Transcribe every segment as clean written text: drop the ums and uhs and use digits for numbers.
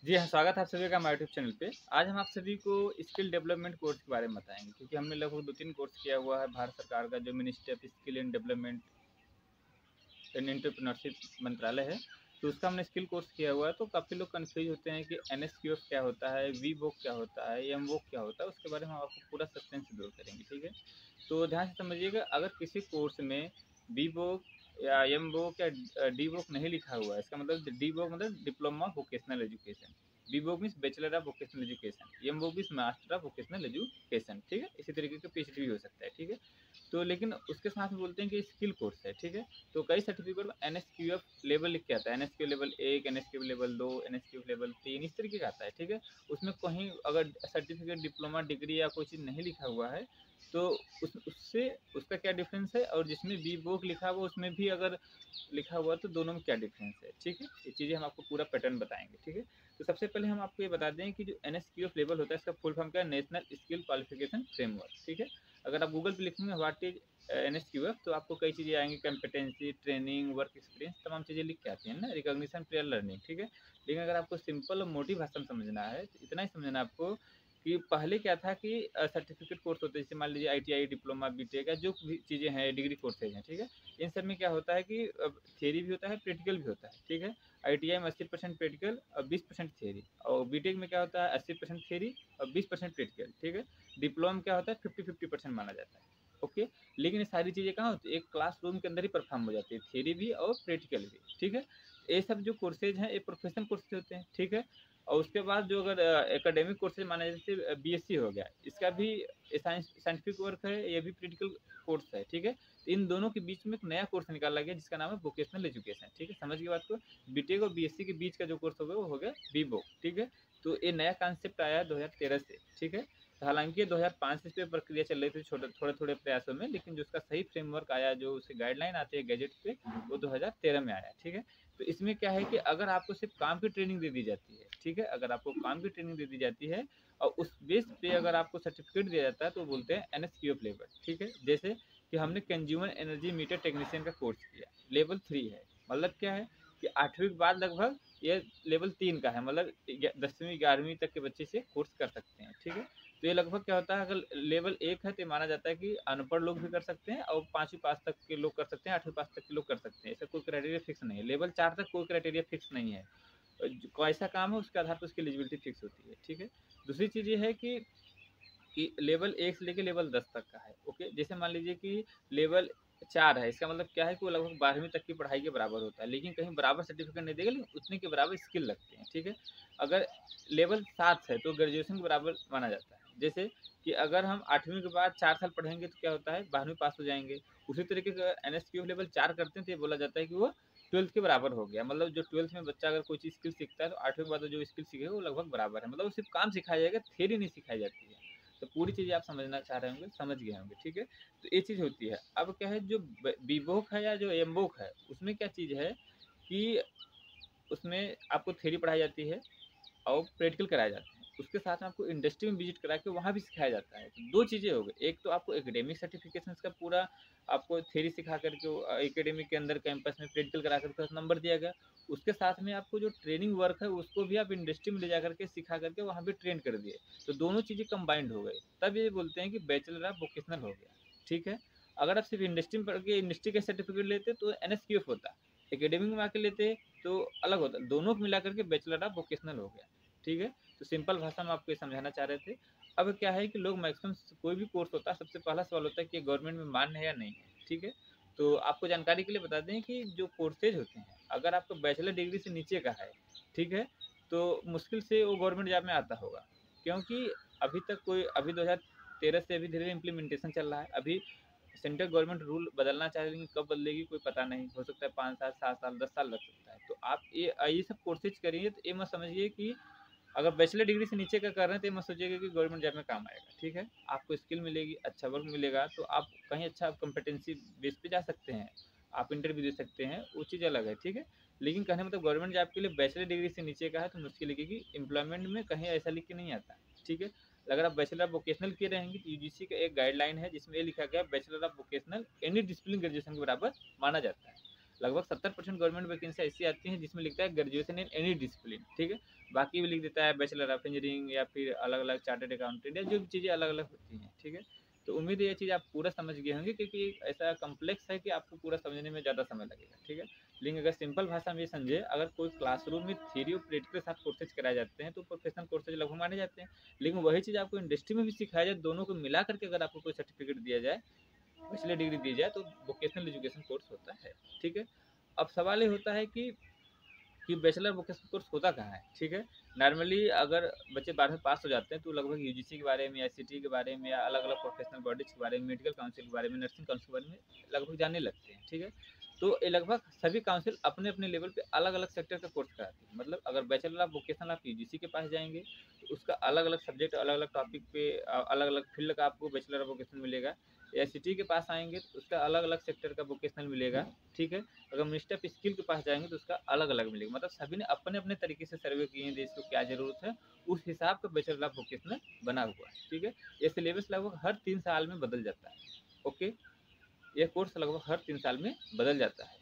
जी हाँ, स्वागत है आप सभी का हमारे यूट्यूब चैनल पे। आज हम आप सभी को स्किल डेवलपमेंट कोर्स के बारे में बताएँगे, क्योंकि हमने लगभग 2-3 कोर्स किया हुआ है भारत सरकार का, जो ministry of skill and development and entrepreneurship मंत्रालय है। तो उसका हमने स्किल कोर्स किया हुआ है। तो काफ़ी लोग कन्फ्यूज़ होते हैं कि एनएसक्यूएफ क्या होता है, वीवोक क्या होता है, एमवोक क्या होता है, उसके बारे में हम आपको पूरा सस्पेंस दूर करेंगे, ठीक है? तो ध्यान से समझिएगा, अगर किसी कोर्स में वीवोक या एमवोक या डीवोक नहीं लिखा हुआ है, इसका मतलब डीवोक मतलब diploma vocational education, B Voc means bachelor of vocational education, M Voc means master of vocational education, ठीक है? इसी तरीके का पीएचडी भी हो सकता है, ठीक है? तो लेकिन उसके साथ में बोलते हैं कि स्किल कोर्स है, ठीक है? तो कई सर्टिफिकेट में एनएसक्यूएफ लेवल लिख के आता है, NSQ level 1, NSQ level 2, NSQ level 3, इस तरीके का आता है, ठीक है? उसमें कहीं अगर सर्टिफिकेट, डिप्लोमा, डिग्री या कोई चीज़ नहीं लिखा हुआ है, तो उससे उसका क्या डिफरेंस है, और जिसमें बी वोक लिखा हुआ उसमें भी अगर लिखा हुआ है, तो दोनों में क्या डिफरेंस है, ठीक है? ये चीज़ें हम आपको पूरा पैटर्न बताएंगे, ठीक है? तो सबसे पहले हम आपको ये बता दें कि जो एनएसक्यूएफ लेवल होता है, इसका फुल फॉर्म क्या है? नेशनल स्किल क्वालिफिकेशन फ्रेमवर्क, ठीक है? अगर आप गूगल पे लिखेंगे व्हाट इज एनएसक्यूएफ, तो आपको कई चीज़ें आएंगी, कंपिटेंसी, ट्रेनिंग, वर्क एक्सपीरियंस, तमाम चीज़ें लिख के आती हैं ना, रिकॉग्निशन, प्रेयर लर्निंग, ठीक है? लेकिन अगर आपको सिंपल और मोटी भाषा में समझना है, तो इतना ही समझना है आपको कि पहले क्या था कि सर्टिफिकेट कोर्स होते हैं, जैसे मान लीजिए आईटीआई, डिप्लोमा, बीटेक या जो भी चीज़ें हैं, डिग्री कोर्सेज हैं, ठीक है? इन सब में क्या होता है कि थियरी भी होता है, प्रैक्टिकल भी होता है, ठीक है? आईटीआई में 80% प्रैक्टिकल और 20% थियरी, और बीटेक में क्या होता है 80% थियरी और 20% प्रैक्टिकल, ठीक है? डिप्लोमा में क्या होता है 50-50% माना जाता है, ओके? लेकिन ये सारी चीज़ें कहाँ होती है? एक क्लासरूम के अंदर ही परफॉर्म हो जाती है, थियरी भी और प्रैक्टिकल भी, ठीक है? ये सब जो कोर्सेज हैं, ये प्रोफेशनल कोर्सेज होते हैं, ठीक है? और उसके बाद जो अगर एकेडमिक कोर्सेज माने, जैसे बीएससी हो गया, इसका भी साइंटिफिक वर्क है, ये भी प्रैक्टिकल कोर्स है, ठीक है? तो इन दोनों के बीच में एक नया कोर्स निकाला गया, जिसका नाम है वोकेशनल एजुकेशन, ठीक है? समझ गए बात को? बीटेक और बीएससी के बीच का जो कोर्स होगा वो हो गया बीवोक, ठीक है? तो ये नया कॉन्सेप्ट आया है 2013 से, ठीक है? तो हालांकि 2005 से इस पर प्रक्रिया चल रही थी, थोड़े थोड़े प्रयासों में, लेकिन जो उसका सही फ्रेमवर्क आया, जो उसकी गाइडलाइन आती है गैजेट पे, वो 2013 में आया, ठीक है? तो इसमें क्या है कि अगर आपको सिर्फ काम की ट्रेनिंग दे दी जाती है, ठीक है? अगर आपको काम की ट्रेनिंग दे दी जाती है और उस बेस पे अगर आपको सर्टिफिकेट दिया जाता है, तो बोलते हैं एनएसक्यूएफ लेवल, ठीक है? जैसे कि हमने कंज्यूमर एनर्जी मीटर टेक्नीशियन का कोर्स किया, लेवल 3 है। मतलब क्या है कि 8वीं के बाद लगभग ये लेवल 3 का है, मतलब 10वीं 11वीं तक के बच्चे से कोर्स कर सकते हैं, ठीक है? तो ये लगभग क्या होता है, अगर लेवल 1 है तो ये माना जाता है कि अनपढ़ लोग भी कर सकते हैं, और 5वीं पास तक के लोग कर सकते हैं, 8वीं पास तक के लोग कर सकते हैं, ऐसा कोई क्राइटेरिया फिक्स नहीं है। लेवल 4 तक कोई क्राइटेरिया फिक्स नहीं है, कैसा काम है उसके आधार पर उसकी एलिजिबिलिटी फिक्स होती है, ठीक है? दूसरी चीज़ ये है कि लेवल 1 से लेके लेवल 10 तक का है, ओके? जैसे मान लीजिए कि लेवल 4 है, इसका मतलब क्या है कि वो लगभग 12वीं तक की पढ़ाई के बराबर होता है, लेकिन कहीं बराबर सर्टिफिकेट नहीं देगा, लेकिन उतने के बराबर स्किल लगते हैं, ठीक है? अगर लेवल 7 है तो ग्रेजुएशन के बराबर माना जाता है। जैसे कि अगर हम 8वीं के बाद 4 साल पढ़ेंगे तो क्या होता है, 12वीं पास हो जाएँगे। उसी तरीके से एनएसक्यूएफ लेवल 4 करते हैं तो ये बोला जाता है कि वो 12th के बराबर हो गया। मतलब जो 12th में बच्चा अगर कोई चीज़ स्किल सीखता है, तो 8वीं के बाद जो स्किल सीखेगा वो लगभग बराबर है। मतलब वो सिर्फ़ काम सिखाया जाएगा, थ्योरी नहीं सिखाई जाती है। तो पूरी चीज़ें आप समझना चाह रहे होंगे, समझ गए होंगे, ठीक है? तो ये चीज़ होती है। अब क्या है, जो बीवोक है या जो एमवोक है, उसमें क्या चीज़ है कि उसमें आपको थ्योरी पढ़ाई जाती है और प्रैक्टिकल कराए जाते हैं। उसके साथ में आपको इंडस्ट्री में विज़िट करा के वहाँ भी सिखाया जाता है। तो 2 चीज़ें हो गई, एक तो आपको एकेडमिक सर्टिफ़िकेशंस का पूरा आपको थ्योरी सिखा कर के एकेडमिक के अंदर कैंपस में प्रैक्टिकल करा कर के उसका नंबर दिया गया। उसके साथ में आपको जो ट्रेनिंग वर्क है उसको भी आप इंडस्ट्री में ले जा कर के सिखा कर के वहाँ भी ट्रेन कर दिए। तो दोनों चीज़ें कंबाइंड हो गई। तब ये बोलते हैं कि बैचलर ऑफ वोकेशनल हो गया, ठीक है? अगर आप सिर्फ़ इंडस्ट्री में पढ़ के इंडस्ट्री का सर्टिफ़िकेट लेते तो एनएसक्यूएफ होता। एकेडमिक में आके लेते तो अलग होता। दोनों को मिला कर के बैचलर ऑफ वोकेशनल हो गया, ठीक है? तो सिंपल भाषा में आपको ये समझाना चाह रहे थे। अब क्या है कि लोग मैक्सिमम कोई भी कोर्स होता है, सबसे पहला सवाल होता है कि गवर्नमेंट में मान्य है या नहीं है, ठीक है? तो आपको जानकारी के लिए बता दें कि जो कोर्सेज होते हैं, अगर आपको बैचलर डिग्री से नीचे का है, ठीक है? तो मुश्किल से वो गवर्नमेंट जॉब में आता होगा, क्योंकि अभी 2013 से अभी धीरे-धीरे इम्प्लीमेंटेशन चल रहा है। अभी सेंट्रल गवर्नमेंट रूल बदलना चाह रही है, लेकिन कब बदलेगी कोई पता नहीं। हो सकता है 5 साल, 7 साल, 10 साल लग सकता है। तो आप ये सब कोर्सेज करिए, तो ये मत समझिए कि अगर बैचलर डिग्री से नीचे का कर रहे हैं तो ये मत सोचिएगा कि गवर्नमेंट जॉब में काम आएगा, ठीक है? आपको स्किल मिलेगी, अच्छा वर्क मिलेगा, तो आप कहीं अच्छा कॉम्पिटेंसी बेस पे जा सकते हैं, आप इंटरव्यू दे सकते हैं, वो चीज़ अलग है, ठीक है? लेकिन कहने मतलब गवर्नमेंट जॉब के लिए बैचलर डिग्री से नीचे का है तो मुश्किल है, क्योंकि एम्प्लॉयमेंट में कहीं ऐसा लिख के नहीं आता, ठीक है? अगर आप बैचलर ऑफ वोकेशनल किए रहेंगे तो यूजीसी का एक गाइडलाइन है जिसमें ये लिखा गया है, bachelor of vocational any discipline graduation के बराबर माना जाता है। लगभग 70% गवर्नमेंट वैकेंसी ऐसी आती हैं जिसमें लिखता है ग्रेजुएशन इन एनी डिसिप्लिन, ठीक है। बाकी भी लिख देता है बैचलर ऑफ इंजीनियरिंग या फिर अलग अलग चार्टर्ड अकाउंटेंट या जो भी चीज़ें अलग अलग होती हैं, ठीक है। तो उम्मीद है ये चीज़ आप पूरा समझ गए होंगे, क्योंकि ऐसा कम्प्लेक्स है कि आपको पूरा समझने में ज़्यादा समय लगेगा, ठीक है। लेकिन अगर सिंपल भाषा में ये समझे, अगर कोई क्लासरूम में थ्योरी और प्रैक्टिकल के साथ कोर्सेज कराए जाते हैं तो प्रोफेशनल कोर्सेज लगभग माने जाते हैं। लेकिन वही चीज़ आपको इंडस्ट्री में भी सिखाया जाए, दोनों को मिला करके अगर आपको कोई सर्टिफिकेट दिया जाए, बैचलर डिग्री दी जाए, तो वोकेशनल एजुकेशन कोर्स होता है, ठीक है। अब सवाल ये होता है कि बैचलर वोकेशनल कोर्स होता कहाँ है, ठीक है। नॉर्मली अगर बच्चे 12वीं पास हो जाते हैं तो लगभग यूजीसी के बारे में या सिटी के बारे में या अलग अलग प्रोफेशनल बॉडीज के बारे में, मेडिकल काउंसिल के बारे में, नर्सिंग काउंसिल के बारे में लगभग जानने लगते हैं, ठीक है। तो ये लगभग सभी काउंसिल अपने अपने लेवल पे अलग अलग सेक्टर का कोर्स कराती है। मतलब अगर बैचलर ऑफ वोकेशनल आप यूजीसी के पास जाएंगे तो उसका अलग अलग सब्जेक्ट, अलग अलग टॉपिक पे अलग अलग फील्ड का आपको बैचलर ऑफ वोकेशनल मिलेगा। या सिटी के पास आएंगे तो उसका अलग अलग सेक्टर का वोकेशनल मिलेगा, ठीक है। अगर मिनिस्टर ऑफ स्किल के पास जाएंगे तो उसका अलग अलग मिलेगा। मतलब सभी ने अपने अपने तरीके से सर्वे किए हैं, देश को क्या जरूरत है उस हिसाब का बैचलर ऑफ वोकेशनल बना हुआ है, ठीक है। ये सिलेबस लगभग हर 3 साल में बदल जाता है, ओके। ये कोर्स लगभग हर 3 साल में बदल जाता है।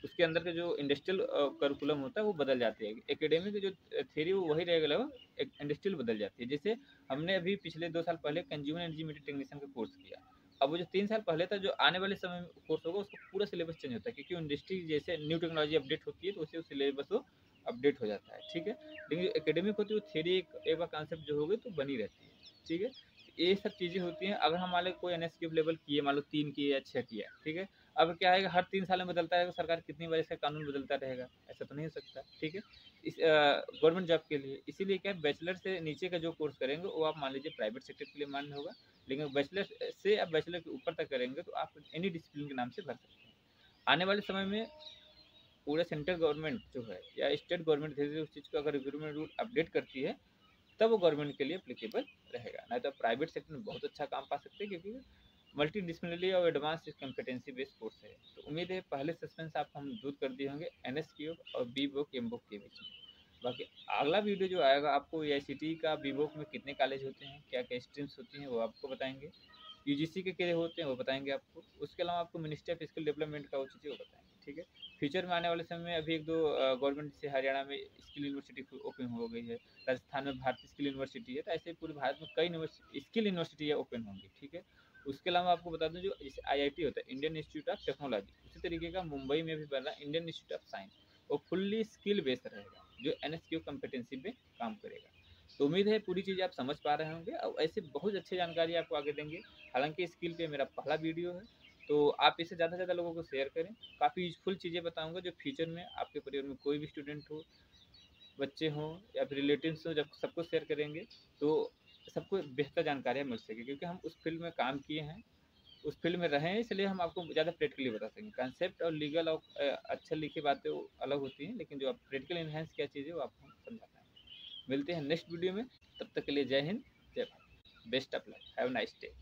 उसके अंदर के जो इंडस्ट्रियल करिकुलम होता है वो बदल जाती है। एकेडमिक जो थ्योरी वो वही रहेगा, लगभग इंडस्ट्रियल बदल जाती है। जैसे हमने अभी पिछले 2 साल पहले कंज्यूमर एनर्जी मीटर टेक्नीशियन का कोर्स किया। अब वो जो 3 साल पहले था, जो आने वाले समय में कोर्स होगा उसका पूरा सिलेबस चेंज होता है, क्योंकि इंडस्ट्री जैसे न्यू टेक्नोलॉजी अपडेट होती है तो उससे सिलेबस वो अपडेट हो जाता है, ठीक है। लेकिन जो एकेडमिक होती है वो थ्योरी एक बार कॉन्सेप्ट जो होगी तो बनी रहती है, ठीक है। ये सब चीज़ें होती हैं। अगर हम मान लो कोई एनएसक्यू लेवल किए, मान लो 3 किए या 6 किया, ठीक है। अब क्या है कि हर 3 साल में बदलता रहेगा, सरकार कितनी बार इसका कानून बदलता रहेगा, ऐसा तो नहीं हो सकता, ठीक है। इस गवर्नमेंट जॉब के लिए इसीलिए क्या है, बैचलर से नीचे का जो कोर्स करेंगे वो आप मान लीजिए प्राइवेट सेक्टर के लिए मान्य होगा। लेकिन बैचलर से आप बैचलर के ऊपर तक करेंगे तो आप एनी डिसिप्लिन के नाम से भर सकते हैं। आने वाले समय में पूरे सेंट्रल गवर्नमेंट जो है या स्टेट गवर्नमेंट धीरे धीरे उस चीज़ को अगर रिक्रूटमेंट रूल अपडेट करती है तब वो गवर्नमेंट के लिए एप्लीकेबल रहेगा। नहीं तो प्राइवेट सेक्टर में बहुत अच्छा काम पा सकते हैं, क्योंकि मल्टी डिसिप्लिनरी और एडवांस कॉम्पिटेंसी बेस्ड कोर्स है। तो उम्मीद है पहले सस्पेंस आप हम दूर कर दिए होंगे एनएसक्यू और बी बुक एम बुक के बीच में। बाकी अगला वीडियो जो आएगा आपको एआईसीटी का बी बुक में कितने कॉलेज होते हैं, क्या क्या स्ट्रीम्स होती हैं वो आपको बताएंगे। यूजीसी के क्या होते हैं वो बताएंगे आपको। उसके अलावा आपको मिनिस्ट्री ऑफ स्किल डेवलपमेंट का वो चीज़ें वो बताएंगे, ठीक है। फ्यूचर में आने वाले समय में अभी एक दो गवर्नमेंट से हरियाणा में स्किल यूनिवर्सिटी ओपन हो गई है, राजस्थान में भारतीय स्किल यूनिवर्सिटी है, तो ऐसे पूरे भारत में कई स्किल यूनिवर्सिटियाँ ओपन होंगी, ठीक है। उसके अलावा आपको बता दूं जो जैसे आईआईटी होता है इंडियन इंस्टीट्यूट ऑफ टेक्नोलॉजी, उसी तरीके का मुंबई में भी बन रहा है इंडियन इंस्टीट्यूट ऑफ साइंस। वो फुल्ली स्किल बेस्ड रहेगा जो एनएसक्यू कॉम्पिटेंसी पे काम करेगा। तो उम्मीद है पूरी चीज़ आप समझ पा रहे होंगे और ऐसे बहुत अच्छी जानकारी आपको आगे देंगे। हालांकि स्किल पे मेरा पहला वीडियो है, तो आप इसे ज़्यादा से ज़्यादा लोगों को शेयर करें। काफ़ी यूजफुल चीज़ें बताऊंगा जो फ्यूचर में आपके परिवार में कोई भी स्टूडेंट हो, बच्चे हों या फिर रिलेटिव्स हों, जब सबको शेयर करेंगे तो सबको बेहतर जानकारियाँ मिल सके, क्योंकि हम उस फील्ड में काम किए हैं, उस फील्ड में रहे हैं, इसलिए हम आपको ज़्यादा प्रैक्टिकली बता सकेंगे। कॉन्सेप्ट और लीगल और अच्छे लिखी बातें वो अलग होती हैं, लेकिन जो आप प्रैक्टिकल इन्हेंस क्या चीज़ है वो आपको हम समझा पाएंगे। मिलते हैं नेक्स्ट वीडियो में, तब तक के लिए जय हिंद, जय Bharat, best of luck, have nice day.